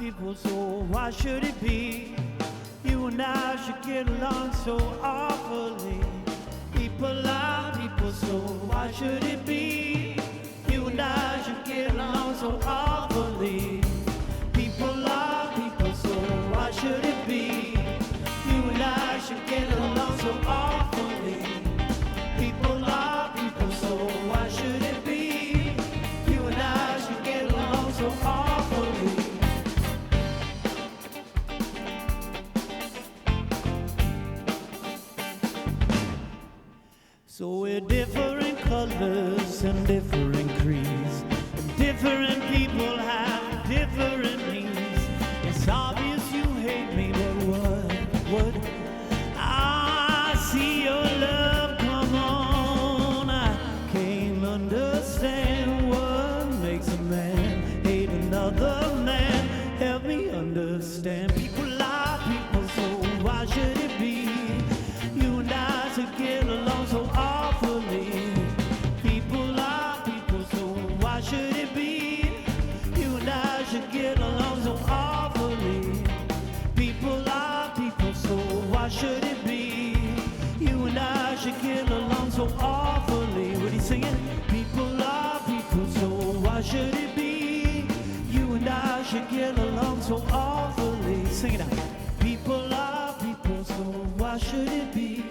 people, so why should it be? You and I should get along so awfully. People are people, so why should it be? You and I should get along so awfully. People are people, so why should it be? You and I should get along so awfully. People are people, so why should it be? You and I should get along so awfully. So we're different colors and different creeds. Different people have different needs. It's obvious you hate me, but what? I see your love, come on. I can't understand what makes a man hate another man. Help me understand. People are people, so why should it be? You and I should get along so awfully. People are people, so why should it be? You and I should get along so awfully. People are people, so why should it be? You and I should get along so awfully. What are you singing? People are people, so why should it be? You and I should get along so awfully. Sing it out. People are people, so why should it be?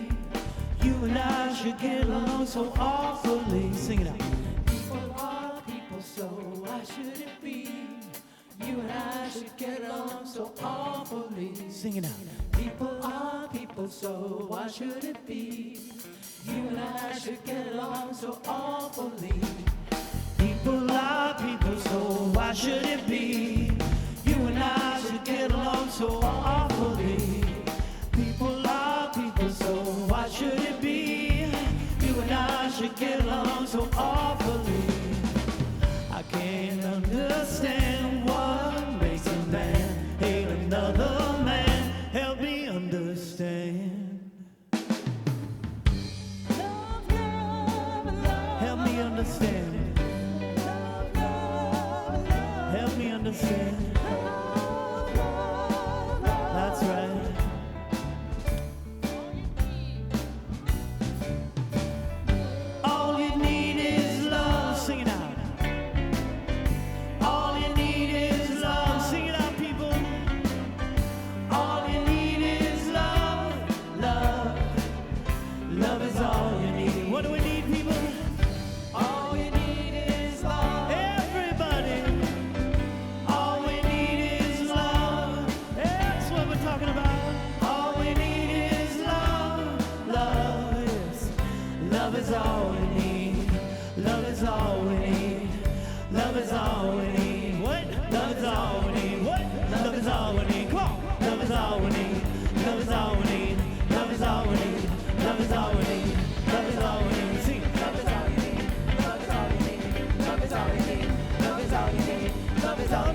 You and I should get along so awfully. Sing it out. People are people, so why should it be? You and I should get along so awfully. Sing it out. People are people, so why should it be? You and I should get along so awfully. People are people, so why should it be? You and I should get along so awfully. People are people, so why should it be? You and I should get along so awfully. I can't understand what makes a man hate another man. Help me understand. Help me understand. Help me understand. That's right. All you need is love. Sing it out. All you need is love. Sing it out, people. All you need is love. Love. Love is all you need. What do we need, people? All you need is love. Everybody. All we need is love. That's what we're talking about. All we need is love. Love is. Love is all we need. Love is all we need. Love is all we need. What? Love is all we need. What? Love is all we need. Come on. Love is all we need. Love is all we need. Love is all we need. Love is all we need. Love is all we need. Sing. Love is all you need. Love is all you need. Love is all you need. Love is all you need. Love is all you need. Love is all you need. Love is all you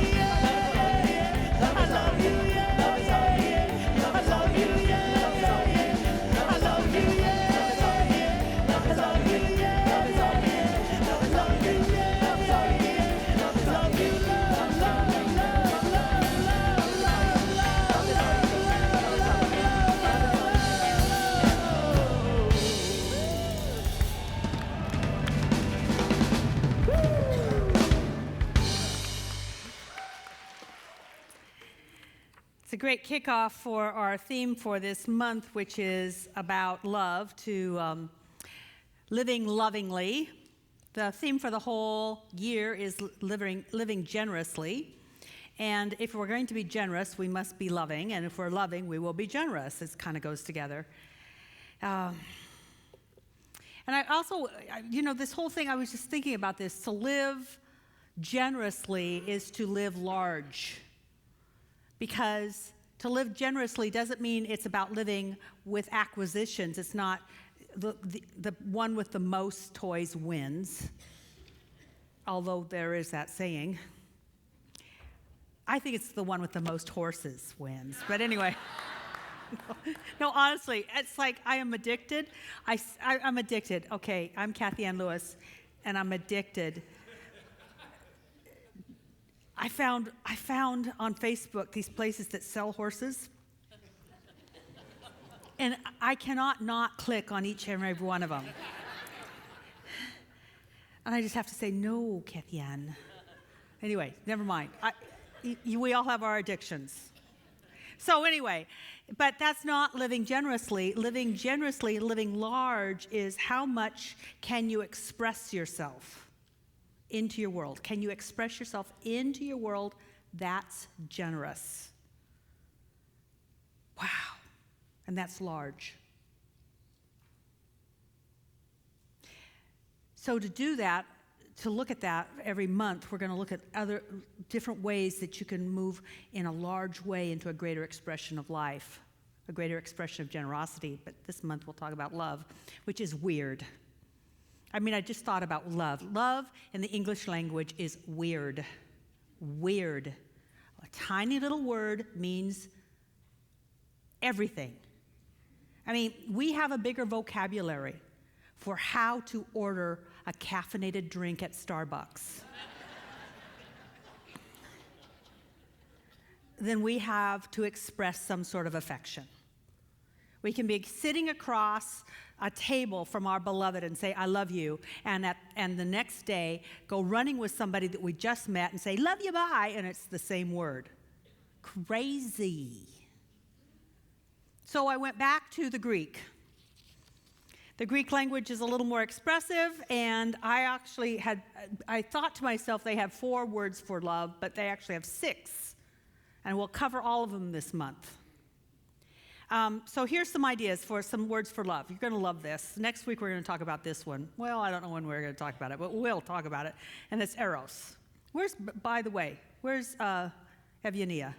need. I love you, yeah. Love is all you need. I love you, yeah. Love is all you need. I love you, yeah. Love is all you need. Love is all you need. Love is all you need. Love is all you need. Love is all you need. Love is all you need. Love, love, love, love, love, love, It's a great kickoff for our theme for this month, which is about love, to living lovingly. The theme for the whole year is living generously. And if we're going to be generous, we must be loving. And if we're loving, we will be generous. It kind of goes together. And I also, this whole thing, I was just thinking about this. To live generously is to live large. Because to live generously doesn't mean it's about living with acquisitions. It's not the one with the most toys wins, although there is that saying. I think it's the one with the most horses wins. But anyway. No, honestly, it's like I am addicted. I'm addicted. Okay, I'm Kathy Ann Lewis, and I'm addicted I found on Facebook these places that sell horses. And I cannot not click on each and every one of them. And I just have to say, no, Kathy Ann. Anyway, never mind. We all have our addictions. So anyway, but that's not living generously. Living generously, living large is how much can you express yourself into your world? Can you express yourself into your world? That's generous. Wow. And that's large. So to do that, to look at that every month, we're going to look at other different ways that you can move in a large way into a greater expression of life, a greater expression of generosity. But this month we'll talk about love, which is weird. I mean, I just thought about love. Love in the English language is weird. Weird. A tiny little word means everything. I mean, we have a bigger vocabulary for how to order a caffeinated drink at Starbucks than we have to express some sort of affection. We can be sitting across a table from our beloved and say, I love you, and the next day go running with somebody that we just met and say, love you, bye, and it's the same word. Crazy. So I went back to the Greek. The Greek language is a little more expressive, and I thought to myself they have 4 words for love, but they actually have 6, and we'll cover all of them this month. So here's some ideas for some words for love. You're going to love this. Next week we're going to talk about this one. Well, I don't know when we're going to talk about it, but we'll talk about it, and it's eros. By the way, where's Evgenia?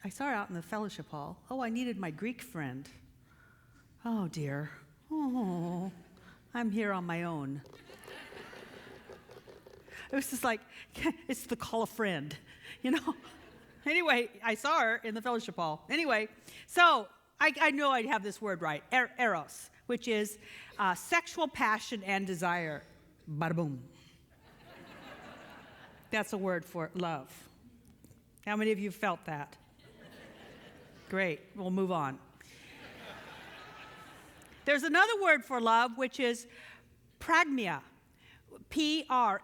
I saw her out in the fellowship hall. Oh, I needed my Greek friend. Oh, dear. Oh, I'm here on my own. It was just like, it's the call a friend, you know? Anyway, I saw her in the fellowship hall. Anyway, so I know I'd have this word right, eros, which is sexual passion and desire. Bada boom. That's a word for love. How many of you felt that? Great, we'll move on. There's another word for love, which is pragma, P-R-A-G-M-A,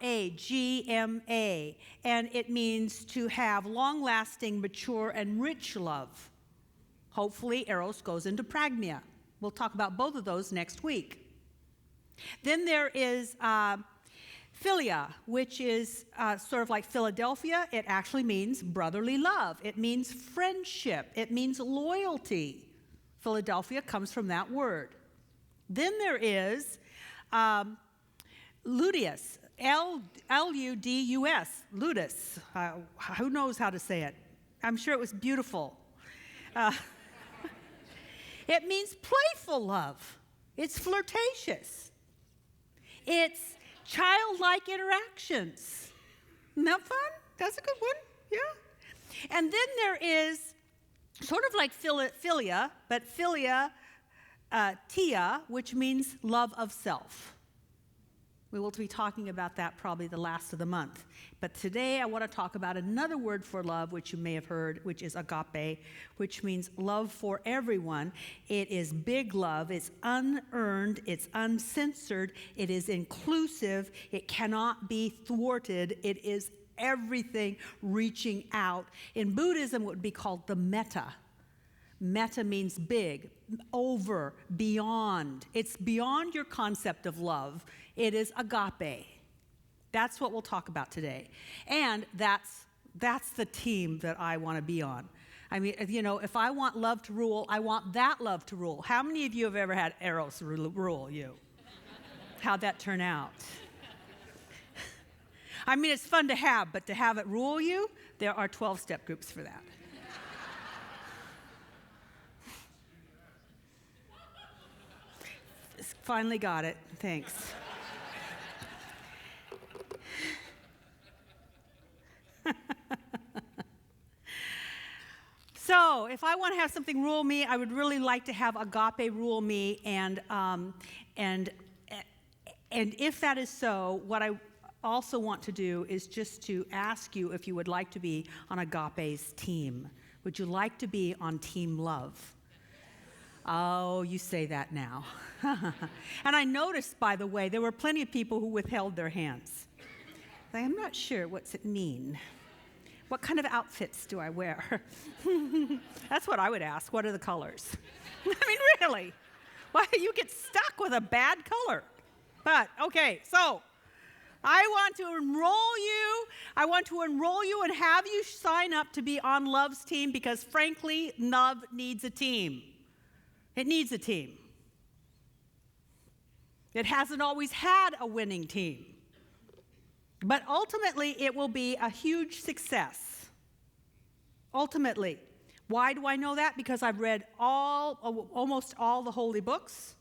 and it means to have long-lasting, mature, and rich love. Hopefully, eros goes into pragma. We'll talk about both of those next week. Then there is philia, which is sort of like Philadelphia. It actually means brotherly love. It means friendship. It means loyalty. Philadelphia comes from that word. Then there is ludius, L-U-D-U-S, ludus. Who knows how to say it? I'm sure it was beautiful. It means playful love. It's flirtatious. It's childlike interactions. Isn't that fun? That's a good one, yeah. And then there is sort of like philia, but philia tia, which means love of self. We will be talking about that probably the last of the month. But today I want to talk about another word for love, which you may have heard, which is agape, which means love for everyone. It is big love. It's unearned. It's uncensored. It is inclusive. It cannot be thwarted. It is everything reaching out. In Buddhism, it would be called the metta. Metta means big, over, beyond. It's beyond your concept of love. It is agape. That's what we'll talk about today. And that's the team that I want to be on. I mean, you know, if I want love to rule, I want that love to rule. How many of you have ever had eros rule you? How'd that turn out? I mean, it's fun to have, but to have it rule you, there are 12-step groups for that. Finally got it. Thanks. So, if I want to have something rule me, I would really like to have agape rule me, and if that is so, what also want to do is just to ask you if you would like to be on Agape's team. Would you like to be on Team Love? Oh, you say that now. And I noticed, by the way, there were plenty of people who withheld their hands. I'm not sure what's it mean. What kind of outfits do I wear? That's what I would ask. What are the colors? I mean, really? Why do you get stuck with a bad color? But, okay, so I want to enroll you. I want to enroll you and have you sign up to be on Love's team because, frankly, Love needs a team. It needs a team. It hasn't always had a winning team. But ultimately, it will be a huge success. Ultimately. Why do I know that? Because I've read almost all the holy books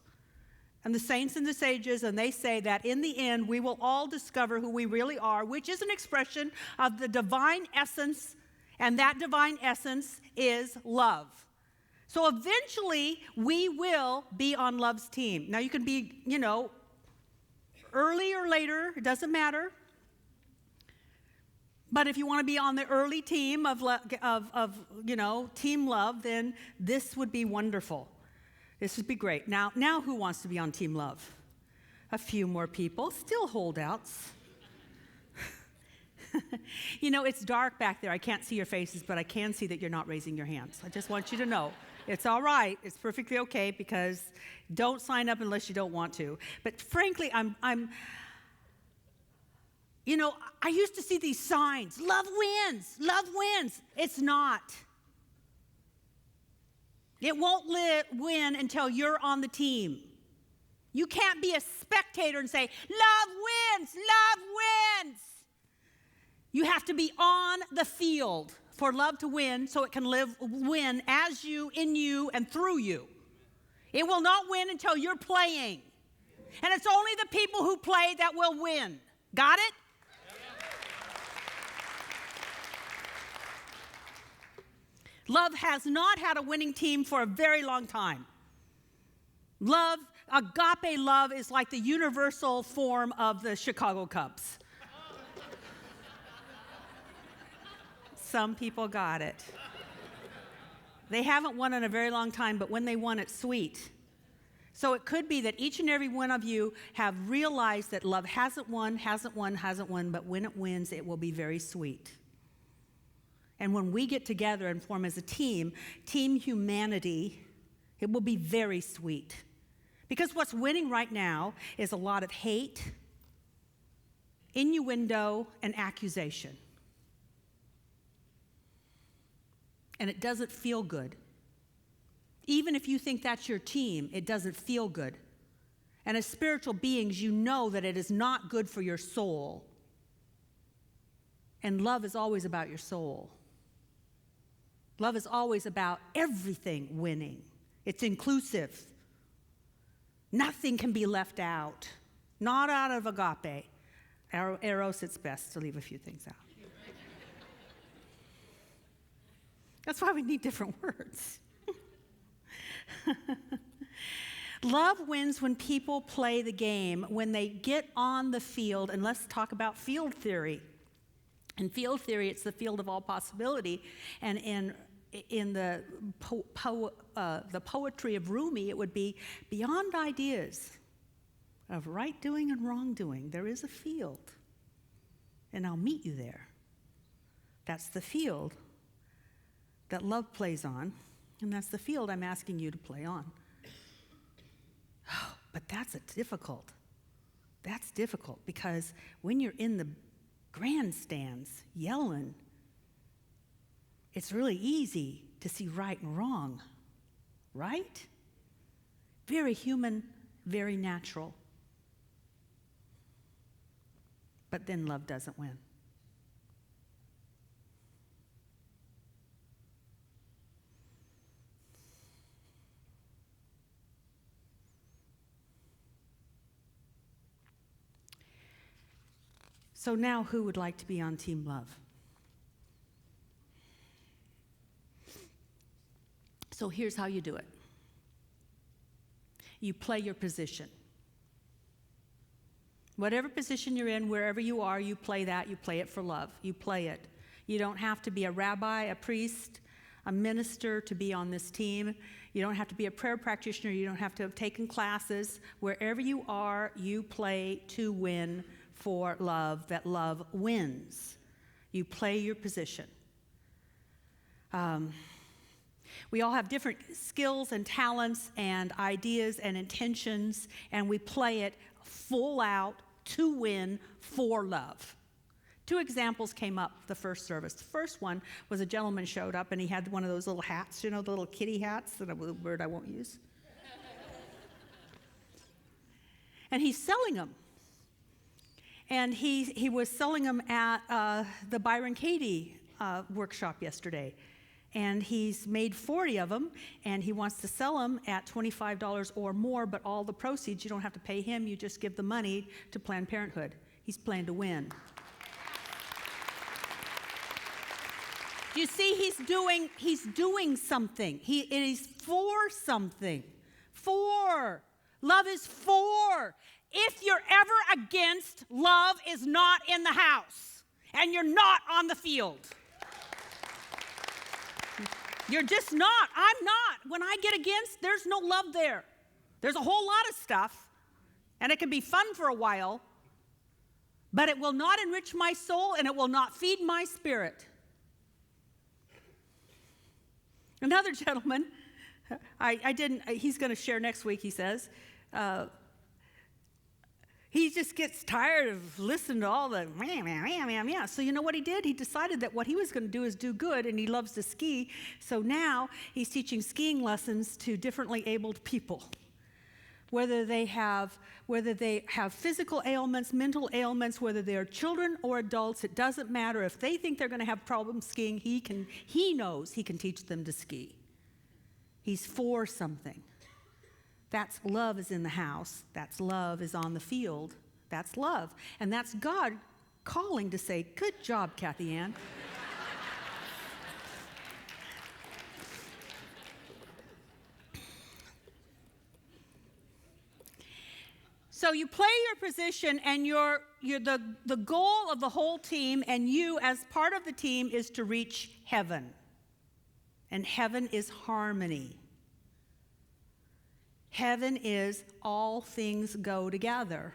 and the saints and the sages, and they say that in the end, we will all discover who we really are, which is an expression of the divine essence, and that divine essence is love. So eventually, we will be on Love's team. Now, you can be, early or later, it doesn't matter. But if you want to be on the early team of Team Love, then this would be wonderful. This would be great. Now who wants to be on Team Love? A few more people, still holdouts. It's dark back there. I can't see your faces, but I can see that you're not raising your hands. I just want you to know. It's all right. It's perfectly okay because don't sign up unless you don't want to. But frankly, I used to see these signs, love wins, love wins. It's not. It won't win until you're on the team. You can't be a spectator and say, love wins, love wins. You have to be on the field for love to win so it can win as you, in you, and through you. It will not win until you're playing. And it's only the people who play that will win. Got it? Love has not had a winning team for a very long time. Love, agape love, is like the universal form of the Chicago Cubs. Some people got it. They haven't won in a very long time, but when they won, it's sweet. So it could be that each and every one of you have realized that love hasn't won, but when it wins, it will be very sweet. And when we get together and form as a team, Team Humanity, it will be very sweet. Because what's winning right now is a lot of hate, innuendo, and accusation. And it doesn't feel good. Even if you think that's your team, it doesn't feel good. And as spiritual beings, you know that it is not good for your soul. And love is always about your soul. Love is always about everything winning. It's inclusive. Nothing can be left out. Not out of agape. Eros, it's best to leave a few things out. That's why we need different words. Love wins when people play the game, when they get on the field, and let's talk about field theory. In field theory, it's the field of all possibility, and in the poetry of Rumi, it would be beyond ideas of right doing and wrong doing. There is a field, and I'll meet you there. That's the field that love plays on, and that's the field I'm asking you to play on. Oh, but that's difficult. That's difficult because when you're in the grandstands yelling, it's really easy to see right and wrong, right? Very human, very natural. But then love doesn't win. So now who would like to be on Team Love? So here's how you do it. You play your position. Whatever position you're in, wherever you are, you play that. You play it for love. You play it. You don't have to be a rabbi, a priest, a minister to be on this team. You don't have to be a prayer practitioner. You don't have to have taken classes. Wherever you are, you play to win for love, that love wins. You play your position. We all have different skills and talents and ideas and intentions, and we play it full out to win for love. 2 examples came up the first service. The first one was a gentleman showed up, and he had one of those little hats, you know, the little kitty hats, a word I won't use. And he's selling them. And he was selling them at the Byron Katie workshop yesterday. And he's made 40 of them, and he wants to sell them at $25 or more, but all the proceeds, you don't have to pay him, you just give the money to Planned Parenthood. He's planning to win. You see, he's doing something. It is for something. For. Love is for. If you're ever against, love is not in the house, and you're not on the field. You're just not. I'm not. When I get against, there's no love there. There's a whole lot of stuff, and it can be fun for a while, but it will not enrich my soul, and it will not feed my spirit. Another gentleman, he's going to share next week, he says. He just gets tired of listening to all the yeah. So you know what he did? He decided that what he was going to do is do good, and he loves to ski. So now he's teaching skiing lessons to differently abled people. Whether they have physical ailments, mental ailments, whether they're children or adults, it doesn't matter. If they think they're going to have problems skiing, he knows he can teach them to ski. He's for something. That's love is in the house. That's love is on the field. That's love. And that's God calling to say, good job, Kathy Ann. So you play your position, and you're the goal of the whole team, and you as part of the team is to reach heaven. And heaven is harmony. Heaven is all things go together.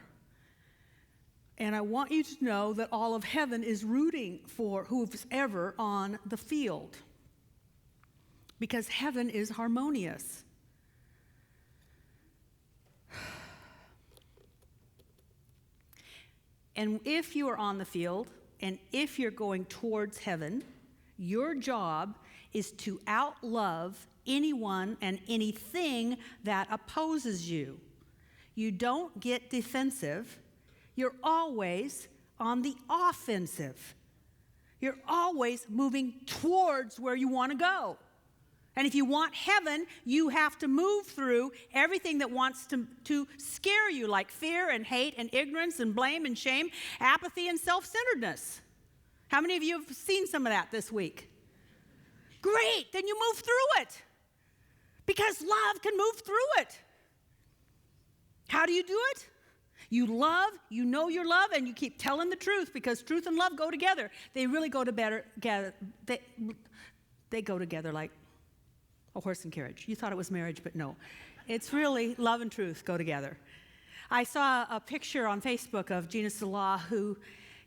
And I want you to know that all of heaven is rooting for who's ever on the field. Because heaven is harmonious. And if you are on the field, and if you're going towards heaven, your job is to outlove anyone and anything that opposes you. You don't get defensive. You're always on the offensive. You're always moving towards where you want to go. And if you want heaven, you have to move through everything that wants to scare you, like fear and hate and ignorance and blame and shame, apathy and self-centeredness. How many of you have seen some of that this week? Great, then you move through it. Because love can move through it. How do you do it? You love, you know your love, and you keep telling the truth, because truth and love go together. They really go together. They go together like a horse and carriage. You thought it was marriage, but no. It's really love and truth go together. I saw a picture on Facebook of Gina Salah, who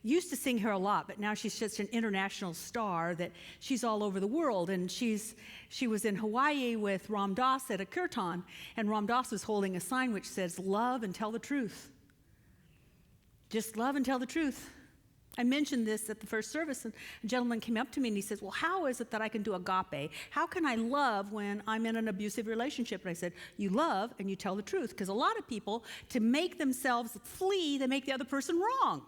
used to sing here a lot, but now she's just an international star that she's all over the world. And she was in Hawaii with Ram Dass at a kirtan, and Ram Dass was holding a sign which says, love and tell the truth. Just love and tell the truth. I mentioned this at the first service, and a gentleman came up to me and he says, well, how is it that I can do agape? How can I love when I'm in an abusive relationship? And I said, you love and you tell the truth. Because a lot of people, to make themselves flee, they make the other person wrong.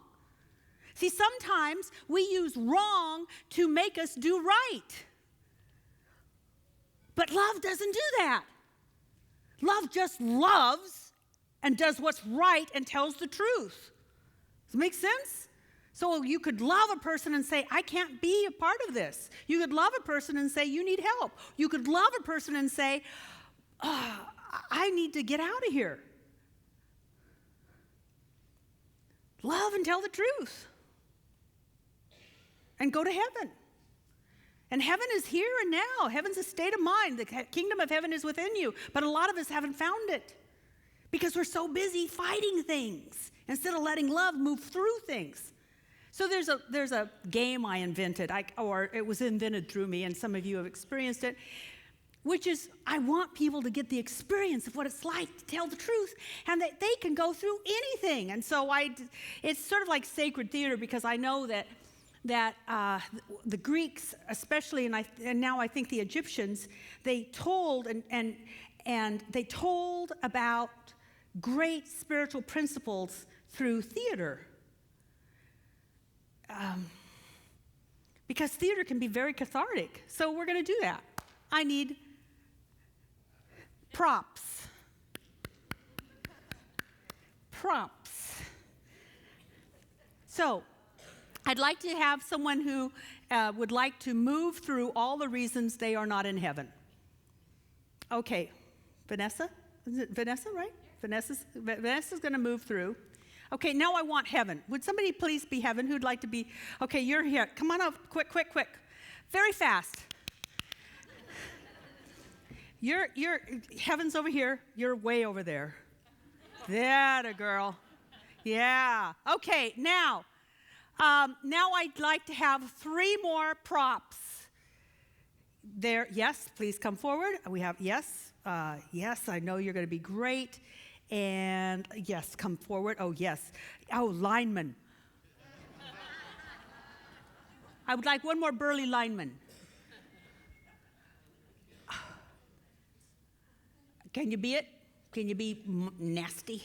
See, sometimes we use wrong to make us do right. But love doesn't do that. Love just loves and does what's right and tells the truth. Does it make sense? So you could love a person and say, I can't be a part of this. You could love a person and say, you need help. You could love a person and say, I need to get out of here. love and tell the truth and go to heaven. And heaven is here and now. Heaven's a state of mind. The kingdom of heaven is within you. But a lot of us haven't found it because we're so busy fighting things instead of letting love move through things. So there's a game I invented, or it was invented through me, and some of you have experienced it, which is I want people to get the experience of what it's like to tell the truth and that they can go through anything. And so it's sort of like sacred theater, because I know that the Greeks especially, and now I think the Egyptians, they told and they told about great spiritual principles through theater. Because theater can be very cathartic. So we're going to do that. I need props. So I'd like to have someone who would like to move through all the reasons they are not in heaven. Okay, Vanessa? Is it Vanessa, right? Vanessa's going to move through. Okay, now I want heaven. Would somebody please be heaven? Who'd like to be? Okay, you're here. Come on up, quick. Very fast. You're heaven's over here. You're way over there. That a girl. Yeah. Okay, now I'd like to have 3 more props. There, yes, please come forward. We have, yes, I know you're going to be great. And yes, come forward. Oh, yes. Oh, lineman. I would like one more burly lineman. Can you be it? Can you be nasty?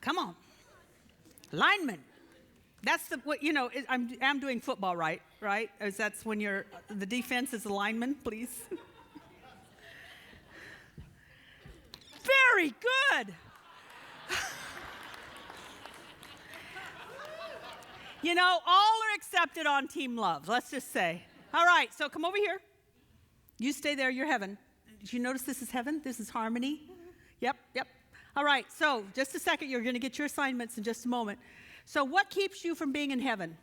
Come on. Lineman. That's I'm doing football, right? That's when the defense is the lineman, please. Very good. All are accepted on Team Love, let's just say. All right, so come over here. You stay there, you're heaven. Did you notice this is heaven? This is harmony? Yep. All right, so just a second, you're going to get your assignments in just a moment. So what keeps you from being in heaven?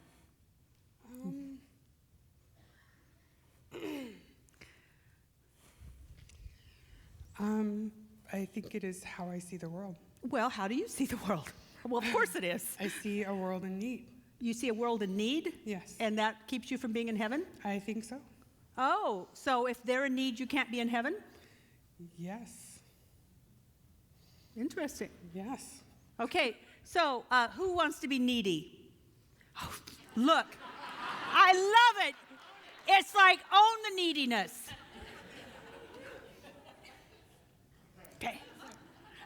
I think it is how I see the world. Well, how do you see the world? Well, of course it is. I see a world in need. You see a world in need? Yes. And that keeps you from being in heaven? I think so. Oh, so if they're in need, you can't be in heaven? Yes. Interesting. Yes. Okay, so who wants to be needy? Oh, look, I love it. It's like own the neediness. Okay.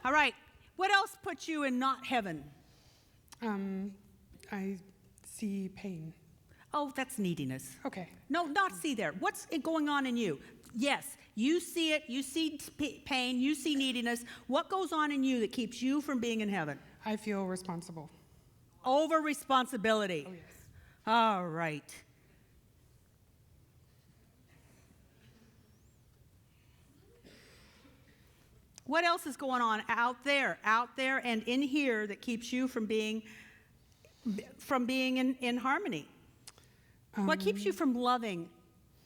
All right. What else puts you in not heaven? I see pain. Oh, that's neediness. Okay. No, not see there. What's going on in you? Yes, you see it. You see pain. You see neediness. What goes on in you that keeps you from being in heaven? I feel responsible. Over responsibility. Oh, yes. All right. What else is going on out there and in here that keeps you from being in harmony? What keeps you from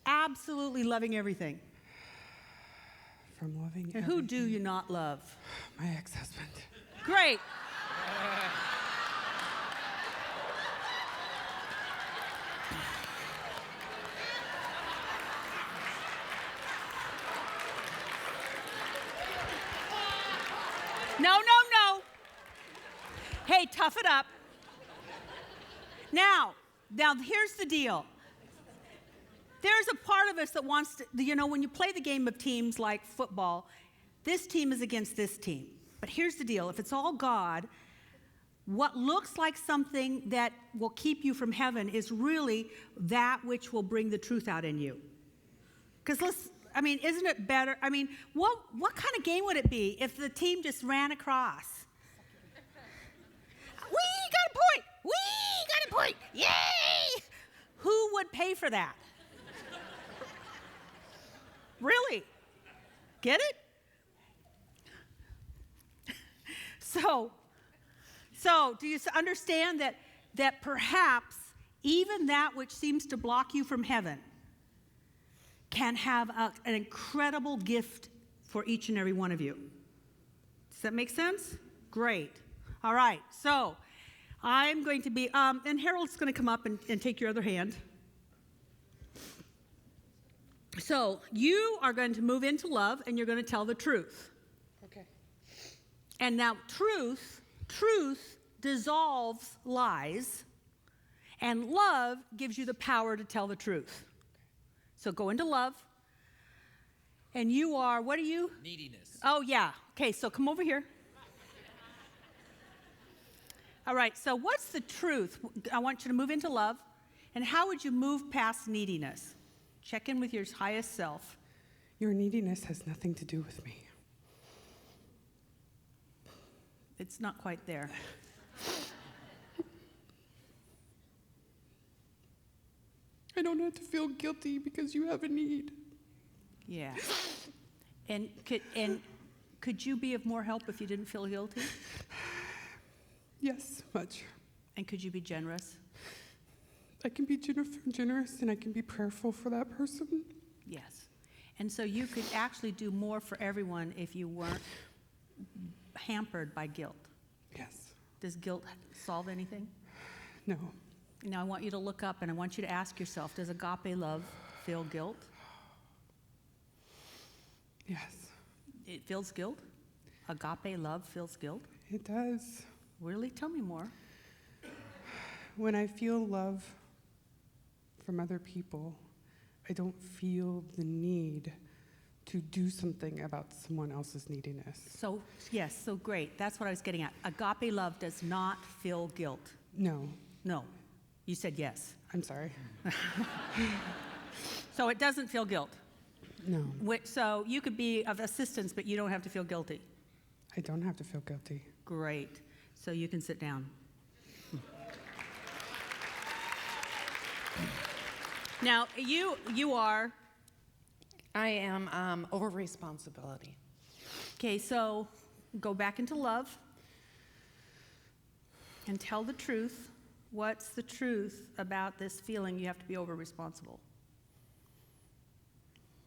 absolutely loving everything? From loving And who do you not love? My ex-husband. Great. No. Hey, tough it up. Now, here's the deal. There's a part of us that wants to, when you play the game of teams like football, this team is against this team. But here's the deal. If it's all God, what looks like something that will keep you from heaven is really that which will bring the truth out in you. Because isn't it better? What kind of game would it be if the team just ran across? We got a point! Yay! Who would pay for that? Really? Get it? So, do you understand that perhaps even that which seems to block you from heaven can have an incredible gift for each and every one of you? Does that make sense? Great. All right. So, I'm going to be, and Harold's going to come up and take your other hand. So, you are going to move into love, and you're going to tell the truth. Okay. And now, truth dissolves lies, and love gives you the power to tell the truth. So go into love, and you are, what are you? Neediness. Oh, yeah. Okay, so come over here. All right, so what's the truth? I want you to move into love, and how would you move past neediness? Check in with your highest self. Your neediness has nothing to do with me. It's not quite there. I don't have to feel guilty because you have a need. Yeah. And could you be of more help if you didn't feel guilty? Yes, much. And could you be generous? I can be generous and I can be prayerful for that person. Yes. And so you could actually do more for everyone if you weren't hampered by guilt. Yes. Does guilt solve anything? No. Now I want you to look up and I want you to ask yourself, does agape love feel guilt? Yes. It feels guilt? Agape love feels guilt? It does. Really? Tell me more. When I feel love from other people, I don't feel the need to do something about someone else's neediness. So, yes, so great. That's what I was getting at. Agape love does not feel guilt. No. No. You said yes. I'm sorry. So it doesn't feel guilt. No. So you could be of assistance, but you don't have to feel guilty. I don't have to feel guilty. Great. So you can sit down. Now, you are, I am over responsibility. okay, so go back into love and tell the truth. What's the truth about this feeling you have to be over responsible?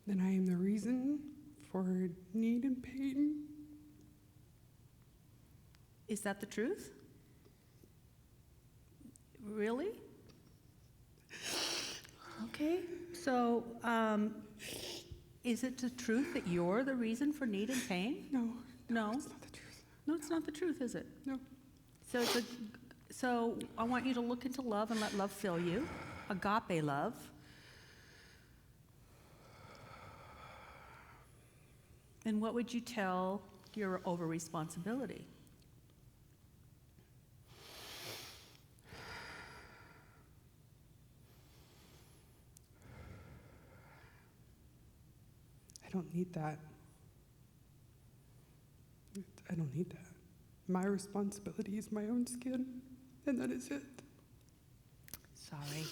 Then I am the reason for need and pain. Is that the truth? Really? Okay, so is it the truth that you're the reason for need and pain? No. No. It's not the truth. No, it's not the truth, is it? No. So I want you to look into love and let love fill you. Agape love. And what would you tell your over responsibility? I don't need that. I don't need that. My responsibility is my own skin, and that is it. Sorry.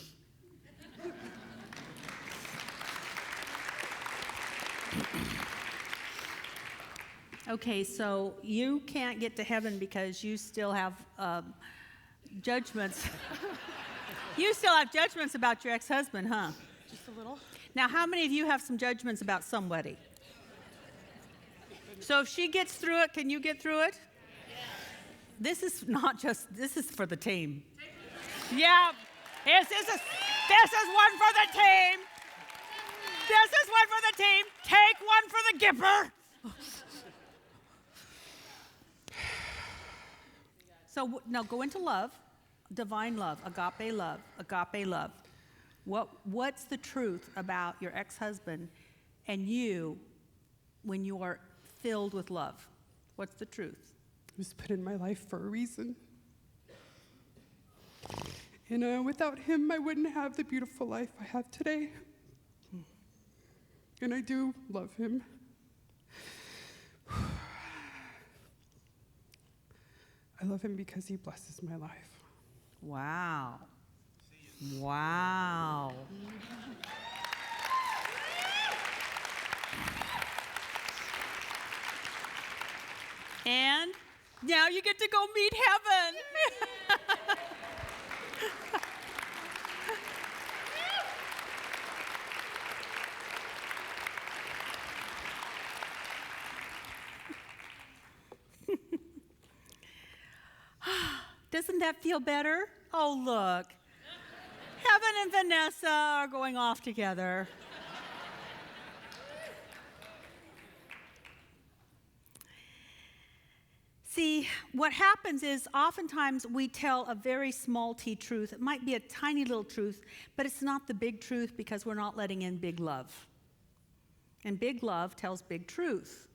Okay, so you can't get to heaven because you still have judgments. You still have judgments about your ex-husband, huh? Just a little. Now, how many of you have some judgments about somebody? So if she gets through it, can you get through it? This is not just, this is for the team. Yeah, this is one for the team. This is one for the team. Take one for the Gipper. So now go into love, divine love, agape love, agape love. What's the truth about your ex-husband and you when you are filled with love? What's the truth? He was put in my life for a reason. And without him, I wouldn't have the beautiful life I have today. And I do love him. I love him because he blesses my life. Wow. Wow. And Now you get to go meet heaven. Doesn't that feel better? Oh, look. Heaven and Vanessa are going off together. See, what happens is oftentimes we tell a very small t truth. It might be a tiny little truth, but it's not the big truth because we're not letting in big love. And big love tells big truth,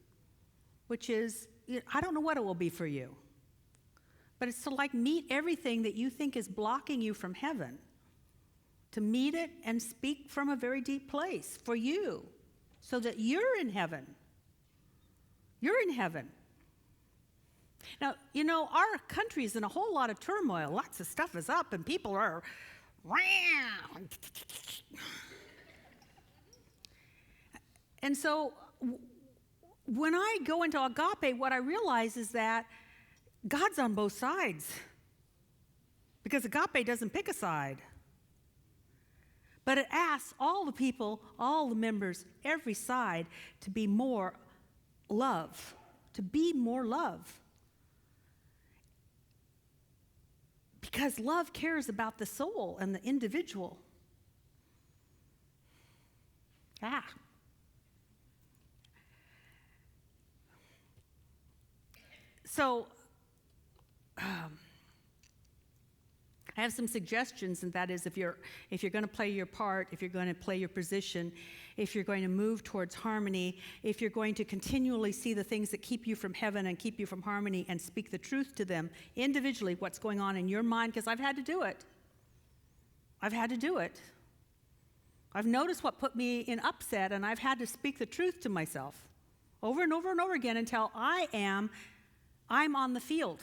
which is, I don't know what it will be for you. But it's to like meet everything that you think is blocking you from heaven. To meet it and speak from a very deep place for you so that you're in heaven. You're in heaven. Now, you know, our country is in a whole lot of turmoil. Lots of stuff is up and people are... And so when I go into agape, what I realize is that God's on both sides. Because agape doesn't pick a side. But it asks all the people, all the members, every side to be more love. To be more love. Because love cares about the soul and the individual. So, I have some suggestions, and that is if you're going to play your part, if you're going to play your position, if you're going to move towards harmony, if you're going to continually see the things that keep you from heaven and keep you from harmony and speak the truth to them individually, what's going on in your mind, because I've had to do it. I've had to do it. I've noticed what put me in upset, and I've had to speak the truth to myself over and over and over again until I'm on the field.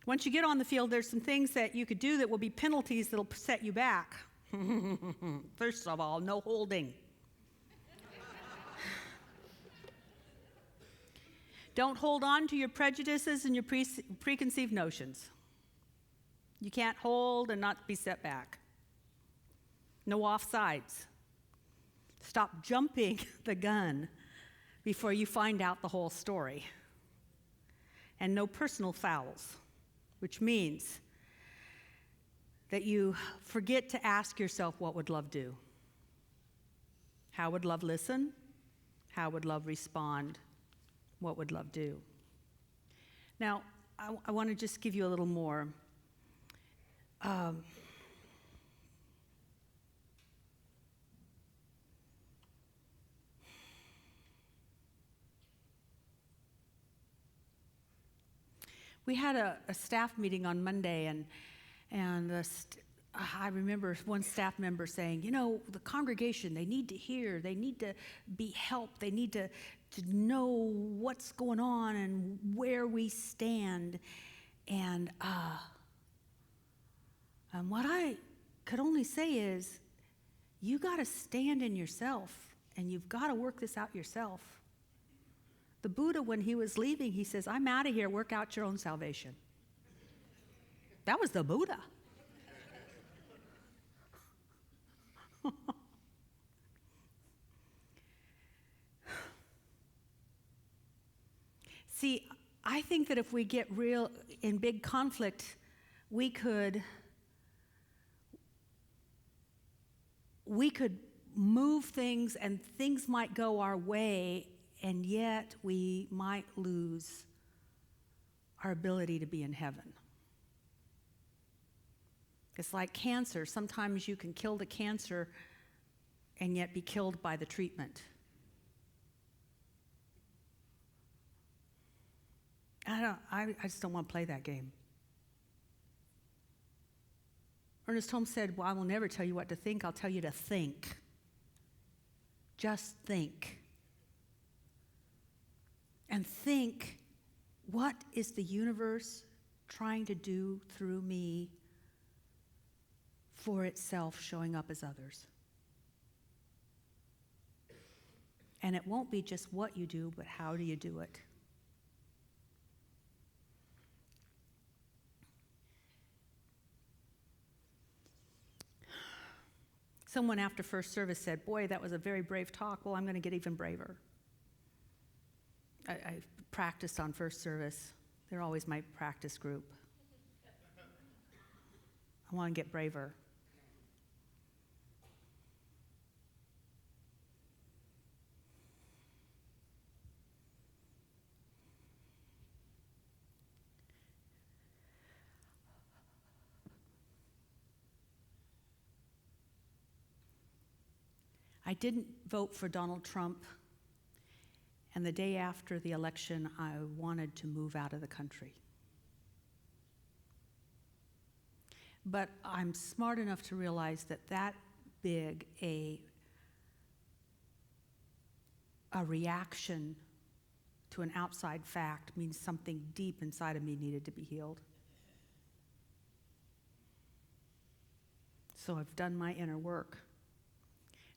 Once you get on the field, there's some things that you could do that will be penalties that'll set you back. First of all, no holding. Don't hold on to your prejudices and your preconceived notions. You can't hold and not be set back. No offsides. Stop jumping the gun before you find out the whole story. And no personal fouls. Which means that you forget to ask yourself, what would love do? How would love listen? How would love respond? What would love do? Now, I want to just give you a little more. We had a staff meeting on Monday, and I remember one staff member saying, you know, the congregation, they need to hear, they need to be helped, they need to know what's going on and where we stand. And what I could only say is, you got to stand in yourself, and you've got to work this out yourself. The Buddha, when he was leaving, he says, I'm out of here, work out your own salvation. That was the Buddha. See, I think that if we get real in big conflict, we could move things and things might go our way, and yet we might lose our ability to be in heaven. It's like cancer. Sometimes you can kill the cancer and yet be killed by the treatment. I just don't want to play that game. Ernest Holmes said, well, I will never tell you what to think. I'll tell you to think. Just think. And think, what is the universe trying to do through me for itself showing up as others? And it won't be just what you do, but how do you do it? Someone after first service said, "Boy, that was a very brave talk." Well, I'm going to get even braver. I practiced on first service. They're always my practice group. I want to get braver. I didn't vote for Donald Trump, and the day after the election, I wanted to move out of the country. But I'm smart enough to realize that that big a reaction to an outside fact means something deep inside of me needed to be healed. So I've done my inner work.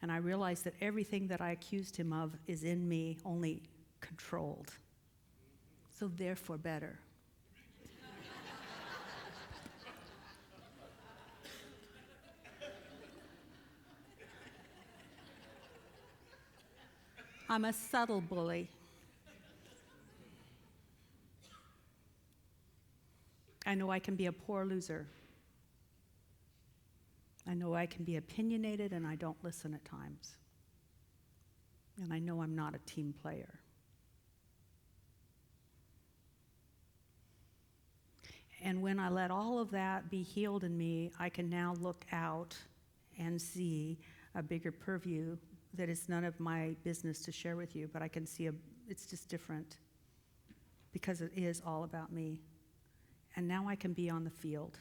And I realize that everything that I accused him of is in me, only controlled. So therefore better. I'm a subtle bully. I know I can be a poor loser. I know I can be opinionated and I don't listen at times. And I know I'm not a team player. And when I let all of that be healed in me, I can now look out and see a bigger purview that is none of my business to share with you, but I can see it's just different because it is all about me. And now I can be on the field.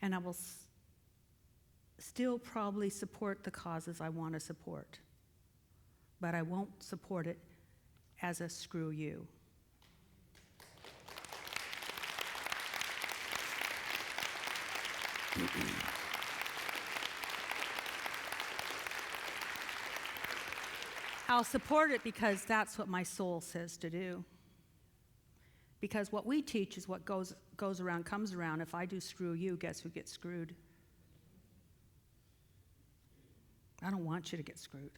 And I will still probably support the causes I want to support, but I won't support it as a screw you. I'll support it because that's what my soul says to do. Because what we teach is what goes around comes around. If I do screw you, guess who gets screwed? I don't want you to get screwed.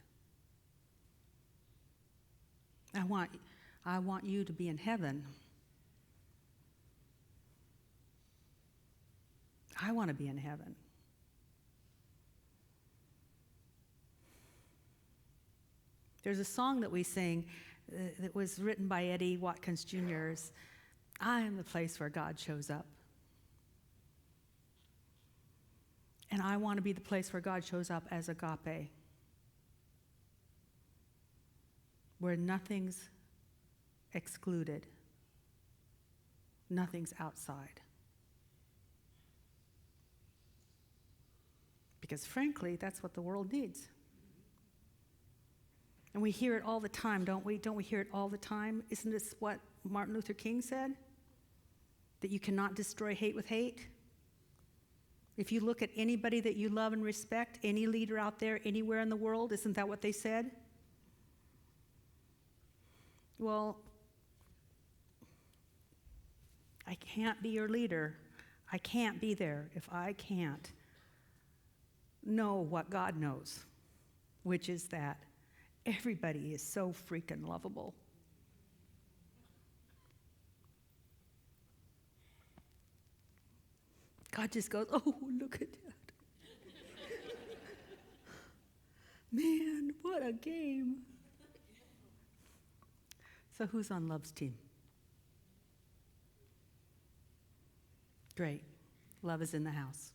I want you to be in heaven. I want to be in heaven. There's a song that we sing that was written by Eddie Watkins Jr. I am the place where God shows up. And I want to be the place where God shows up as agape, where nothing's excluded, nothing's outside. Because frankly, that's what the world needs. And we hear it all the time, don't we? Don't we hear it all the time? Isn't this what Martin Luther King said? That you cannot destroy hate with hate? If you look at anybody that you love and respect, any leader out there, anywhere in the world, isn't that what they said? Well, I can't be your leader. I can't be there if I can't know what God knows, which is that everybody is so freaking lovable. God just goes, oh, look at that. Man, what a game. So who's on Love's team? Great. Love is in the house.